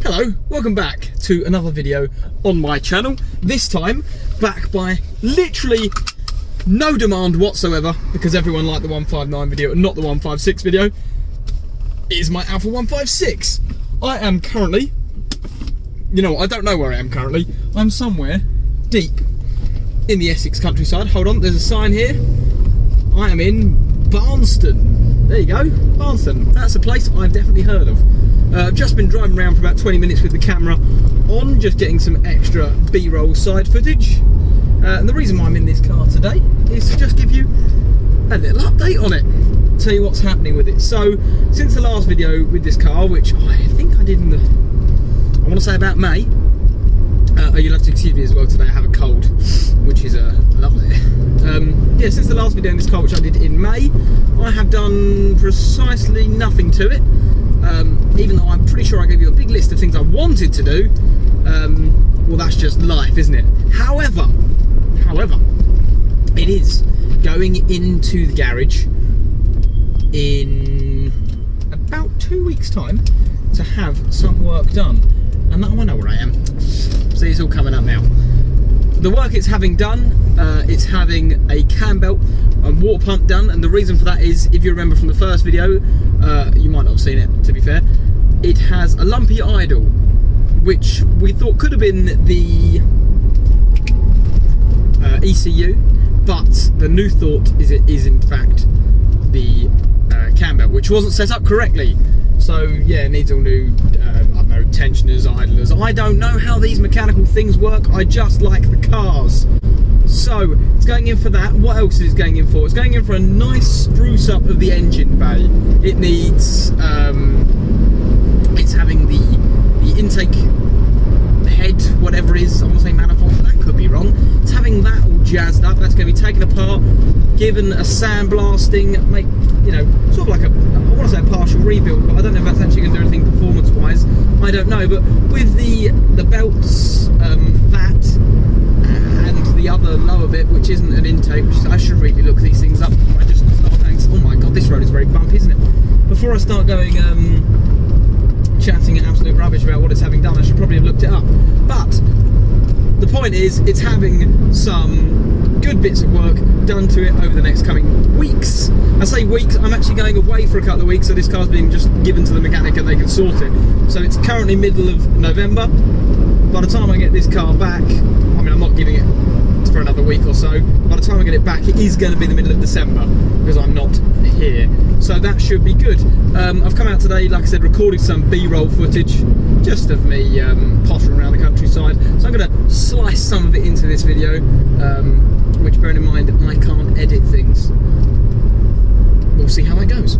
Hello, welcome back to another video on my channel. This time, back by literally no demand whatsoever, because everyone liked the 159 video and not the 156 video, is my Alfa 156. I am currently, I don't know where I am currently. I'm somewhere deep in the Essex countryside. Hold on, there's a sign here. I am in Barnston. There you go, Barnston. That's a place I've definitely heard of. I've just been driving around for about 20 minutes with the camera on, just getting some extra B-roll side footage. And the reason why I'm in this car today is to just give you a little update on it. Tell you what's happening with it. So, since the last video with this car, which I think I did in I want to say about May. You'll have to excuse me as well today, I have a cold, which is lovely. Yeah, since the last video in this car, which I did in May, I have done precisely nothing to it. Even though I'm pretty sure I gave you a big list of things I wanted to do. Well, that's just life, isn't it? However, it is going into the garage in about 2 weeks' time to have some work done. And now I know where I am. See, it's all coming up now. The work it's having done, it's having a cam belt and water pump done, and the reason for that is, if you remember from the first video, you might not have seen it, to be fair, it has a lumpy idle, which we thought could have been the ECU, but the new thought is it is in fact the cam belt, which wasn't set up correctly. So yeah, it needs all new, I don't know, tensioners, idlers. I don't know how these mechanical things work, I just like the cars. So, it's going in for that. What else is it going in for? It's going in for a nice spruce up of the engine bay. It needs, it's having the intake head, whatever it is, I want to say manifold, that could be wrong. It's having that all jazzed up. That's going to be taken apart, given a sandblasting, make, sort of like I want to say a partial rebuild, but I don't know if that's actually going to do anything performance-wise. I don't know, but with the belts, that, and the other lower bit, which isn't an intake, which I should really look these things up. I just start going, oh my god, this road is very bumpy, isn't it? Before I start going, chatting absolute rubbish about what it's having done, I should probably have looked it up. But the point is, it's having some good bits of work done to it over the next coming weeks. I say weeks, I'm actually going away for a couple of weeks, so this car's being just given to the mechanic and they can sort it. So it's currently middle of November. By the time I get this car back, I mean, I'm not giving it for another week or so. By the time I get it back, it is going to be the middle of December, because I'm not here. So that should be good. I've come out today, like I said, recorded some B-roll footage, just of me pottering around the countryside. So I'm going to slice some of it into this video, which, bearing in mind, I can't edit things. We'll see how that goes.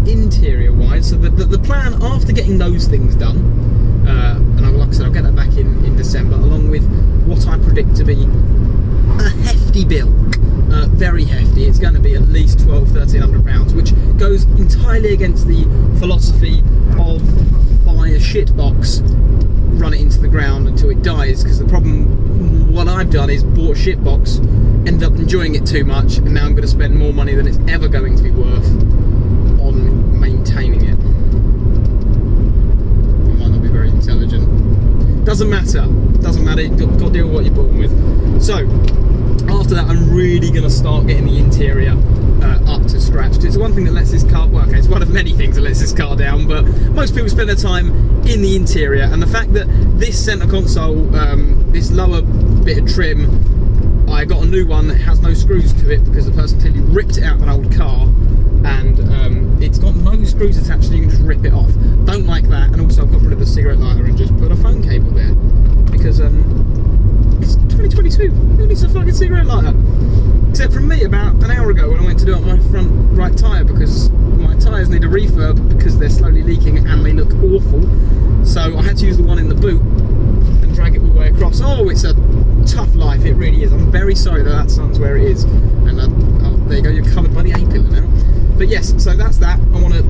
interior wise, so the plan after getting those things done, and like I said, I'll get that back in December, along with what I predict to be a hefty bill, very hefty. It's going to be at least £1,200–1,300, which goes entirely against the philosophy of buy a shit box, run it into the ground until it dies, because the problem, what I've done is bought a shit box, ended up enjoying it too much, and now I'm going to spend more money than it's ever going to be worth on maintaining it. I might not be very intelligent. Doesn't matter, you've got to deal with what you're born with. So after that, I'm really going to start getting the interior up to scratch. It's one thing that lets this car, well, okay, it's one of many things that lets this car down, but most people spend their time in the interior, and the fact that this centre console, this lower bit of trim, I got a new one that has no screws to it because the person clearly ripped it out of an old car, and it's got no screws attached, so you can just rip it off. Don't like that. And also I've got rid of the cigarette lighter and just put a phone cable there, because it's 2022, who needs a fucking cigarette lighter? Except from me about an hour ago when I went to do up my front right tyre, because my tyres need a refurb because they're slowly leaking and they look awful. So I had to use the one in the boot and drag it all the way across. Oh, it's a tough life, it really is. I'm very sorry that sun's where it is. And there you go, you're covered by the A-pillar now. But yes, so that's that. I want to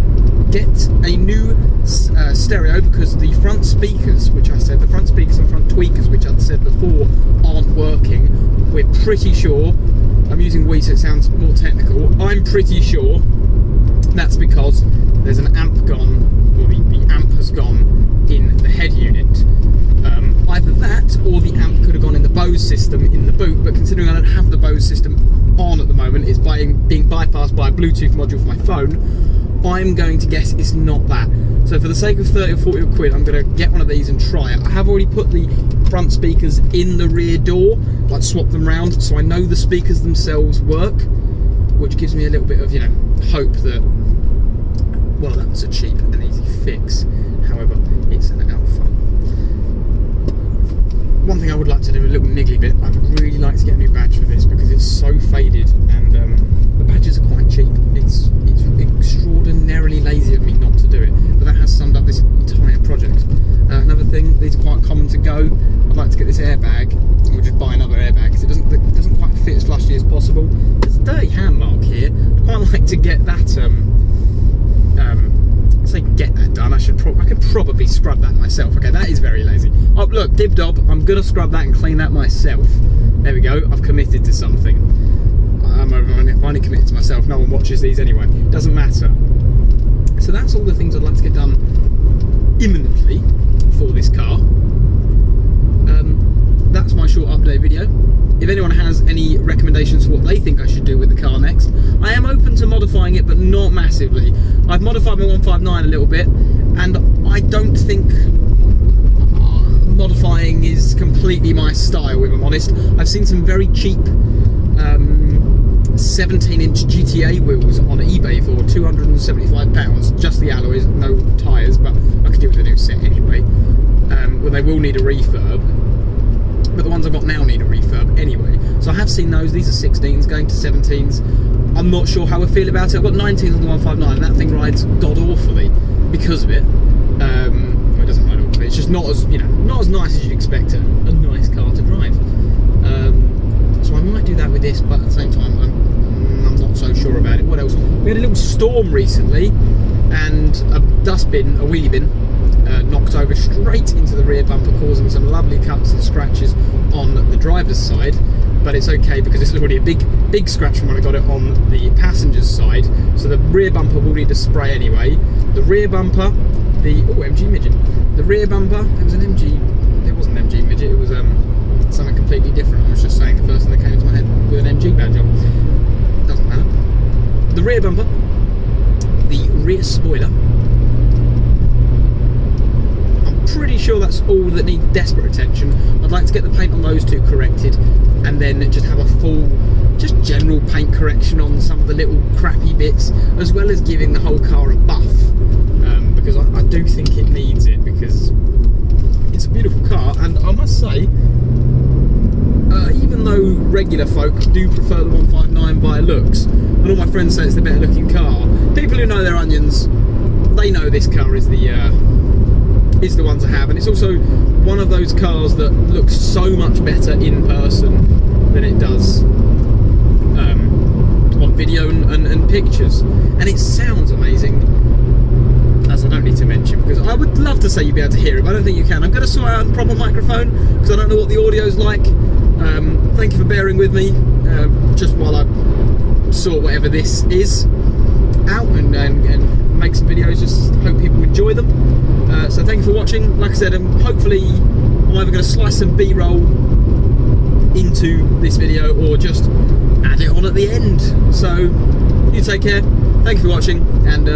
get a new stereo, because the front speakers, which I said, the front speakers and front tweakers, which I'd said before, aren't working. We're pretty sure, I'm using we so it sounds more technical, I'm pretty sure that's because there's an amp gone, or the amp has gone in the head unit. Either that, or the amp could have gone in the Bose system in the boot, but considering I don't have the Bose system on at the moment, it's being bypassed by a Bluetooth module for my phone, I'm going to guess it's not that. So for the sake of 30 or 40 quid, I'm going to get one of these and try it. I have already put the front speakers in the rear door, like swap them round, so I know the speakers themselves work, which gives me a little bit of, hope that, well, that was a cheap and easy fix. However, it's an Alfa. One thing I would like to do, a little niggly bit, I would really like to get a new badge for this, because it's so faded, and the badges are quite cheap. It's extraordinarily lazy of me not to do it, but that has summed up this entire project. Another thing, these are quite common to go. I'd like to get this airbag, or just buy another airbag, because it doesn't quite fit as flushly as possible. There's a dirty hand mark here. I'd quite like to get that, get that done. I could probably scrub that myself. Okay, that is very lazy. Oh, look, dib-dob, I'm gonna scrub that and clean that myself. There we go, I've committed to something. I'm only committed to myself. No one watches these anyway. Doesn't matter. So that's all the things I'd like to get done imminently for this car. That's my short update video. If anyone has any recommendations for what they think I should do with the car next, I am open to modifying it, but not massively. I've modified my 159 a little bit, and I don't think modifying is completely my style, if I'm honest. I've seen some very cheap 17-inch GTA wheels on eBay for £275, just the alloys, no tyres, but I could do with a new set anyway. Well, they will need a refurb, but the ones I've got now need a refurb anyway. So I have seen those. These are 16s going to 17s. I'm not sure how I feel about it. I've got 19s on the 159, and that thing rides god awfully because of it. Well, it doesn't ride awfully. It's just not as not as nice as you'd expect a nice car to drive. So I might do that with this, but at the same time, I'm not so sure about it. What else? We had a little storm recently, and a dustbin, a wheelie bin, knocked over straight into the rear bumper, causing some lovely cuts and scratches on the driver's side. But it's okay, because it's already a big scratch from when I got it on the passenger's side. So the rear bumper will need a spray anyway. The rear bumper, MG midget. The rear bumper, it wasn't MG midget, it was something completely different. I was just saying the first thing that came into my head with an MG badge on. Doesn't matter. The rear bumper, the rear spoiler, pretty sure that's all that needs desperate attention. I'd like to get the paint on those two corrected, and then just have a full, just general paint correction on some of the little crappy bits, as well as giving the whole car a buff, because I do think it needs it, because it's a beautiful car. And I must say, even though regular folk do prefer the 159 by looks, and all my friends say it's the better looking car, people who know their onions opinions, they know this car is the one to have, and it's also one of those cars that looks so much better in person than it does on video and pictures, and it sounds amazing, as I don't need to mention, because I would love to say you'd be able to hear it, but I don't think you can. I'm going to sort out a proper microphone because I don't know what the audio's like. Thank you for bearing with me just while I sort whatever this is out and make some videos. Just hope people enjoy them. So thank you for watching. Like I said, hopefully I'm either going to slice some B-roll into this video or just add it on at the end. So you take care. Thank you for watching, and